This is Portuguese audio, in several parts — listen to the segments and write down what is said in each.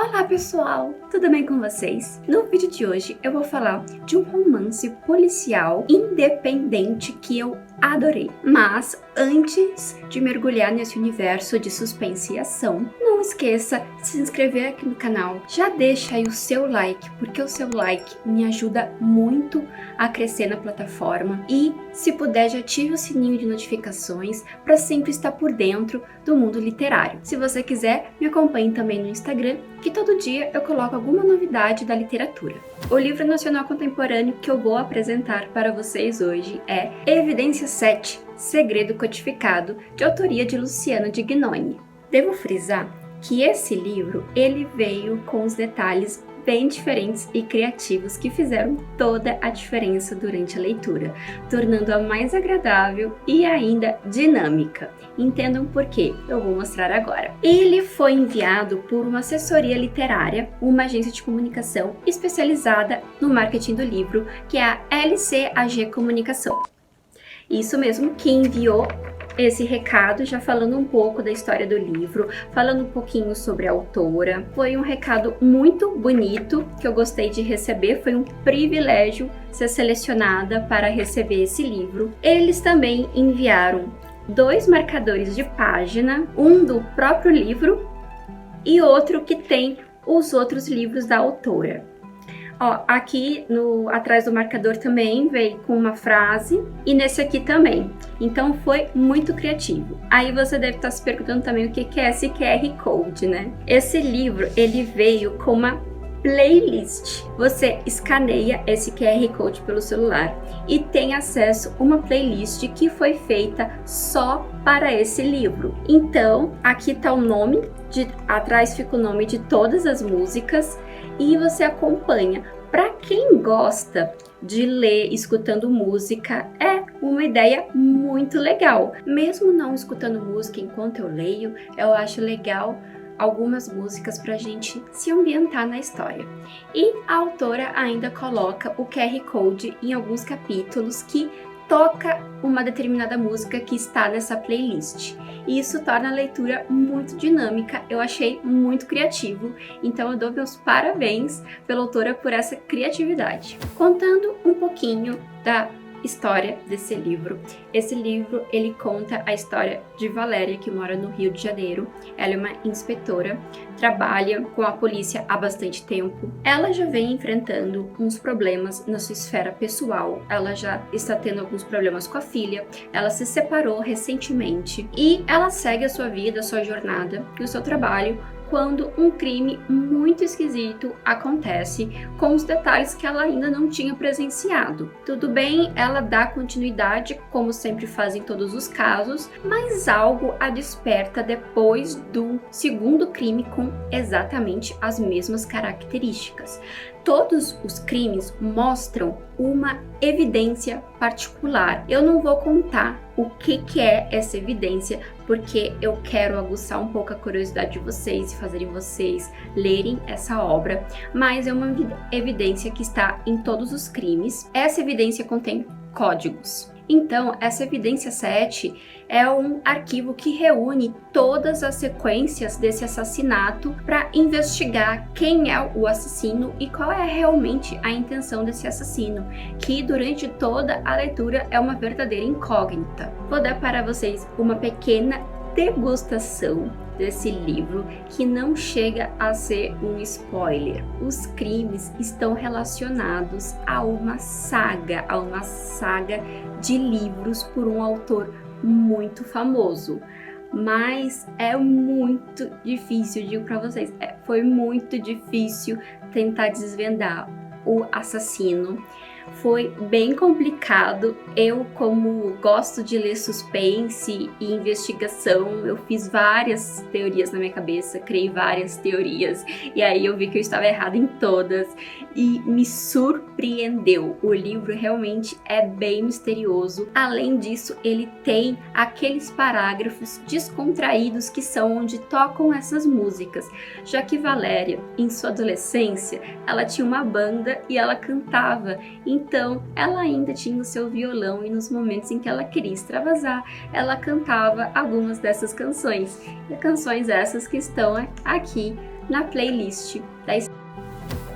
Olá pessoal, tudo bem com vocês? No vídeo de hoje eu vou falar de um romance policial independente que eu adorei. Mas antes de mergulhar nesse universo de suspense e ação, não esqueça de se inscrever aqui no canal. Já deixa aí o seu like, porque o seu like me ajuda muito a crescer na plataforma. E se puder, já ative o sininho de notificações para sempre estar por dentro do mundo literário. Se você quiser, me acompanhe também no Instagram, que todo dia eu coloco alguma novidade da literatura. O livro nacional contemporâneo que eu vou apresentar para vocês hoje é Evidência 7, Segredo Codificado, de autoria de Luciano de Gnoni. Devo frisar que esse livro ele veio com os detalhes bem diferentes e criativos que fizeram toda a diferença durante a leitura, tornando-a mais agradável e ainda dinâmica. Entendam por quê, eu vou mostrar agora. Ele foi enviado por uma assessoria literária, uma agência de comunicação especializada no marketing do livro, que é a LCAG Comunicação. Isso mesmo, que enviou esse recado, já falando um pouco da história do livro, falando um pouquinho sobre a autora. Foi um recado muito bonito que eu gostei de receber, foi um privilégio ser selecionada para receber esse livro. Eles também enviaram 2 marcadores de página, um do próprio livro e outro que tem os outros livros da autora. Ó, aqui atrás do marcador também veio com uma frase e nesse aqui também. Então foi muito criativo. Aí você deve estar se perguntando também o que é esse QR Code, né? Esse livro, ele veio com uma playlist. Você escaneia esse QR Code pelo celular e tem acesso a uma playlist que foi feita só para esse livro. Então, aqui tá o nome, atrás fica o nome de todas as músicas e você acompanha. Para quem gosta de ler escutando música, é uma ideia muito legal. Mesmo não escutando música enquanto eu leio, eu acho legal algumas músicas para a gente se ambientar na história. E a autora ainda coloca o QR Code em alguns capítulos que toca uma determinada música que está nessa playlist. E isso torna a leitura muito dinâmica, eu achei muito criativo, então eu dou meus parabéns pela autora por essa criatividade. Contando um pouquinho da história desse livro. Esse livro, ele conta a história de Valéria, que mora no Rio de Janeiro. Ela é uma inspetora, trabalha com a polícia há bastante tempo. Ela já vem enfrentando uns problemas na sua esfera pessoal. Ela já está tendo alguns problemas com a filha. Ela se separou recentemente e ela segue a sua vida, a sua jornada e o seu trabalho quando um crime muito esquisito acontece, com os detalhes que ela ainda não tinha presenciado. Tudo bem, ela dá continuidade, como sempre faz em todos os casos, mas algo a desperta depois do segundo crime com exatamente as mesmas características. Todos os crimes mostram uma evidência particular. Eu não vou contar o que é essa evidência, porque eu quero aguçar um pouco a curiosidade de vocês e fazerem vocês lerem essa obra, mas é uma evidência que está em todos os crimes. Essa evidência contém códigos. Então, essa evidência 7 é um arquivo que reúne todas as sequências desse assassinato para investigar quem é o assassino e qual é realmente a intenção desse assassino, que durante toda a leitura é uma verdadeira incógnita. Vou dar para vocês uma pequena degustação desse livro que não chega a ser um spoiler. Os crimes estão relacionados a uma saga de livros por um autor muito famoso. Mas é muito difícil, digo para vocês, foi muito difícil tentar desvendar o assassino. Foi bem complicado. Eu, como gosto de ler suspense e investigação, eu fiz várias teorias na minha cabeça, criei várias teorias, e aí eu vi que eu estava errada em todas, e me surpreendeu. O livro realmente é bem misterioso. Além disso, ele tem aqueles parágrafos descontraídos que são onde tocam essas músicas, já que Valéria, em sua adolescência, ela tinha uma banda e ela cantava. Então, ela ainda tinha o seu violão e nos momentos em que ela queria extravasar, ela cantava algumas dessas canções. E canções essas que estão aqui na playlist da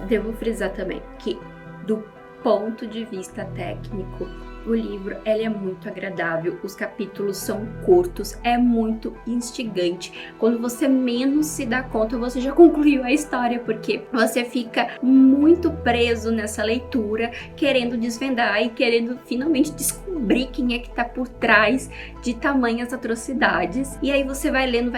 Devo frisar também que, do ponto de vista técnico, o livro ele é muito agradável, os capítulos são curtos, é muito instigante. Quando você menos se dá conta, você já concluiu a história, porque você fica muito preso nessa leitura, querendo desvendar e querendo finalmente descobrir quem é que tá por trás de tamanhas atrocidades. E aí você vai lendo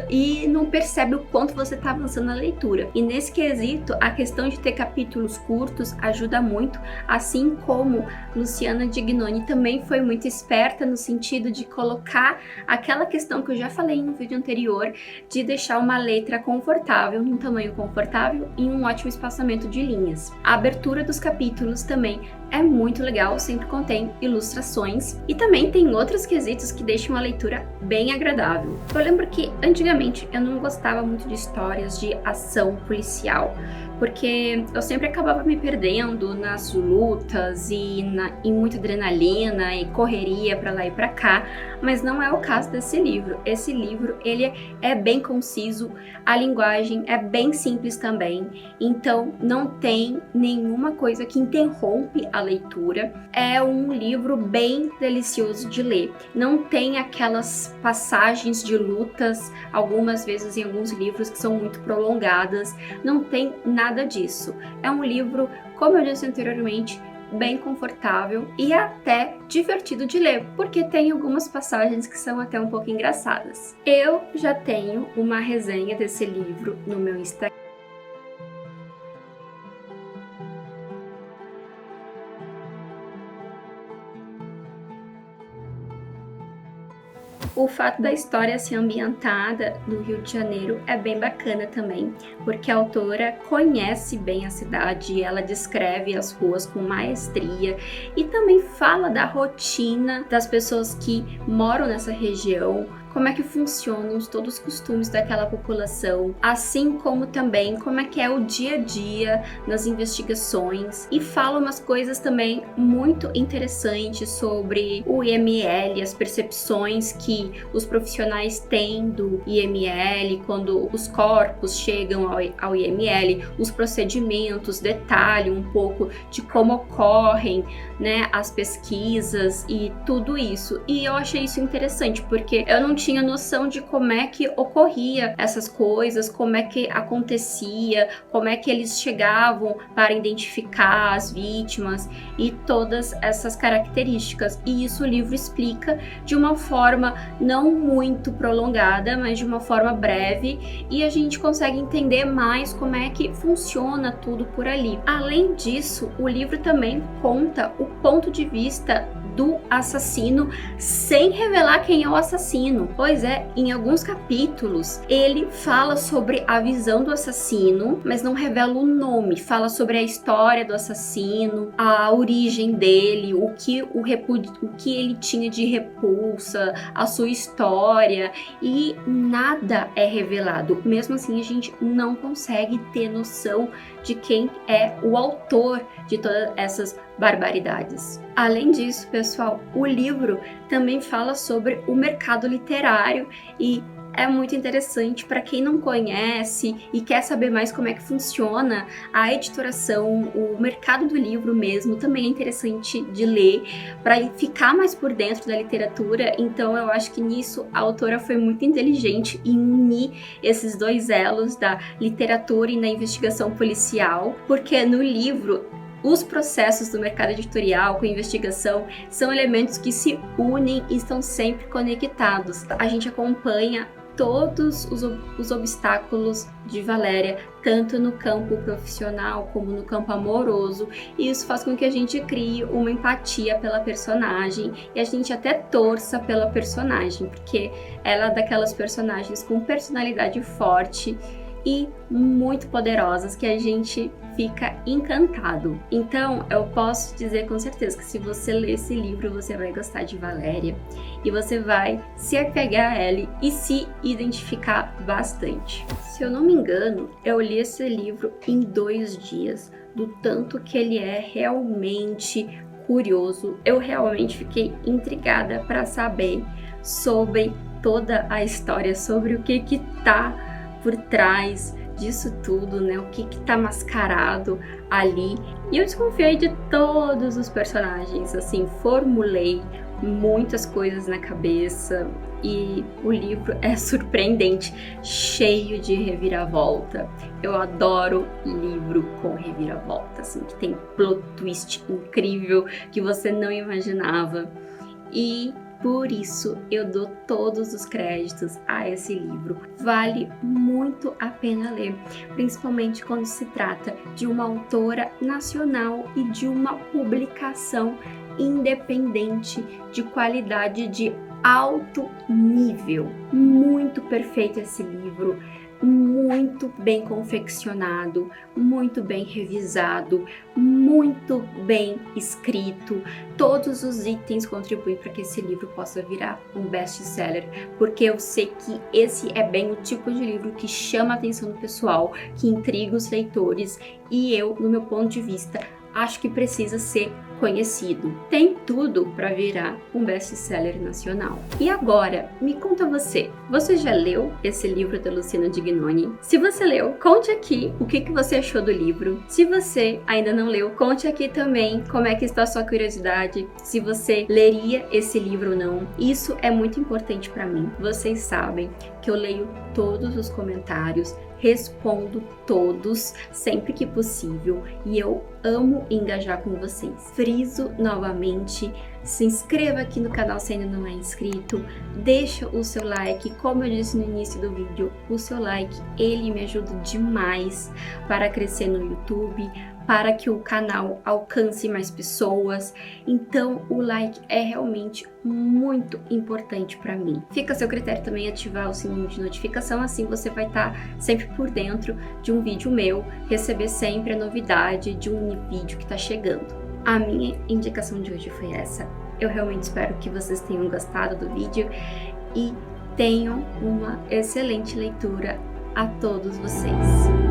e não percebe o quanto você tá avançando na leitura. E nesse quesito, a questão de ter capítulos curtos ajuda muito, assim como Luciana Dignoni também foi muito esperta no sentido de colocar aquela questão que eu já falei no vídeo anterior, de deixar uma letra confortável, num tamanho confortável e em um ótimo espaçamento de linhas. A abertura dos capítulos também é muito legal, sempre contém ilustrações e também tem outros quesitos que deixam a leitura bem agradável. Eu lembro que antigamente eu não gostava muito de histórias de ação policial, porque eu sempre acabava me perdendo nas lutas e em muita adrenalina e correria pra lá e pra cá, mas não é o caso desse livro. Esse livro, ele é bem conciso, a linguagem é bem simples também, então não tem nenhuma coisa que interrompe a leitura. É um livro bem delicioso de ler, não tem aquelas passagens de lutas, algumas vezes em alguns livros que são muito prolongadas, não tem nada disso. É um livro, como eu disse anteriormente, bem confortável e até divertido de ler, porque tem algumas passagens que são até um pouco engraçadas. Eu já tenho uma resenha desse livro no meu Instagram. O fato da história ser ambientada no Rio de Janeiro é bem bacana também, porque a autora conhece bem a cidade, ela descreve as ruas com maestria e também fala da rotina das pessoas que moram nessa região, como é que funcionam todos os costumes daquela população, assim como também como é que é o dia a dia nas investigações, e fala umas coisas também muito interessantes sobre o IML, as percepções que os profissionais têm do IML quando os corpos chegam ao IML, os procedimentos, detalhe um pouco de como ocorrem, né, as pesquisas e tudo isso. E eu achei isso interessante, porque eu não tinha noção de como é que ocorria essas coisas, como é que acontecia, como é que eles chegavam para identificar as vítimas e todas essas características. E isso o livro explica de uma forma não muito prolongada, mas de uma forma breve, e a gente consegue entender mais como é que funciona tudo por ali. Além disso, o livro também conta o ponto de vista do assassino sem revelar quem é o assassino. Pois é, em alguns capítulos ele fala sobre a visão do assassino, mas não revela o nome, fala sobre a história do assassino, a origem dele, o que ele tinha de repulsa, a sua história, e nada é revelado. Mesmo assim, a gente não consegue ter noção de quem é o autor de todas essas barbaridades. Além disso, pessoal, o livro também fala sobre o mercado literário e é muito interessante para quem não conhece e quer saber mais como é que funciona a editoração, o mercado do livro mesmo, também é interessante de ler para ficar mais por dentro da literatura. Então eu acho que nisso a autora foi muito inteligente em unir esses dois elos da literatura e da investigação policial, porque no livro os processos do mercado editorial com investigação são elementos que se unem e estão sempre conectados. A gente acompanha todos os obstáculos de Valéria, tanto no campo profissional como no campo amoroso, e isso faz com que a gente crie uma empatia pela personagem e a gente até torça pela personagem, porque ela é daquelas personagens com personalidade forte e muito poderosas que a gente fica encantado. Então eu posso dizer com certeza que se você ler esse livro, você vai gostar de Valéria e você vai se apegar a ela e se identificar bastante. Se eu não me engano, eu li esse livro em 2 dias, do tanto que ele é realmente curioso. Eu realmente fiquei intrigada para saber sobre toda a história, sobre o que tá por trás disso tudo, né? O que tá mascarado ali. E eu desconfiei de todos os personagens, assim, formulei muitas coisas na cabeça e o livro é surpreendente, cheio de reviravolta. Eu adoro livro com reviravolta, assim, que tem plot twist incrível que você não imaginava. E por isso eu dou todos os créditos a esse livro. Vale muito a pena ler, principalmente quando se trata de uma autora nacional e de uma publicação independente de qualidade de alto nível. Muito perfeito esse livro, muito bem confeccionado, muito bem revisado, muito bem escrito. Todos os itens contribuem para que esse livro possa virar um best-seller, porque eu sei que esse é bem o tipo de livro que chama a atenção do pessoal, que intriga os leitores, e eu, no meu ponto de vista, acho que precisa ser conhecido. Tem tudo para virar um best-seller nacional. E agora, me conta você já leu esse livro da Luciana Dignoni? Se você leu, conte aqui o que você achou do livro. Se você ainda não leu, conte aqui também como é que está a sua curiosidade, se você leria esse livro ou não. Isso é muito importante para mim. Vocês sabem que eu leio todos os comentários, respondo todos sempre que possível e eu amo engajar com vocês. Friso novamente, se inscreva aqui no canal se ainda não é inscrito, deixa o seu like, como eu disse no início do vídeo, o seu like, ele me ajuda demais para crescer no YouTube, para que o canal alcance mais pessoas, então o like é realmente muito importante para mim. Fica a seu critério também ativar o sininho de notificação, assim você vai estar sempre por dentro de um vídeo meu, receber sempre a novidade de um vídeo que está chegando. A minha indicação de hoje foi essa. Eu realmente espero que vocês tenham gostado do vídeo e tenham uma excelente leitura a todos vocês.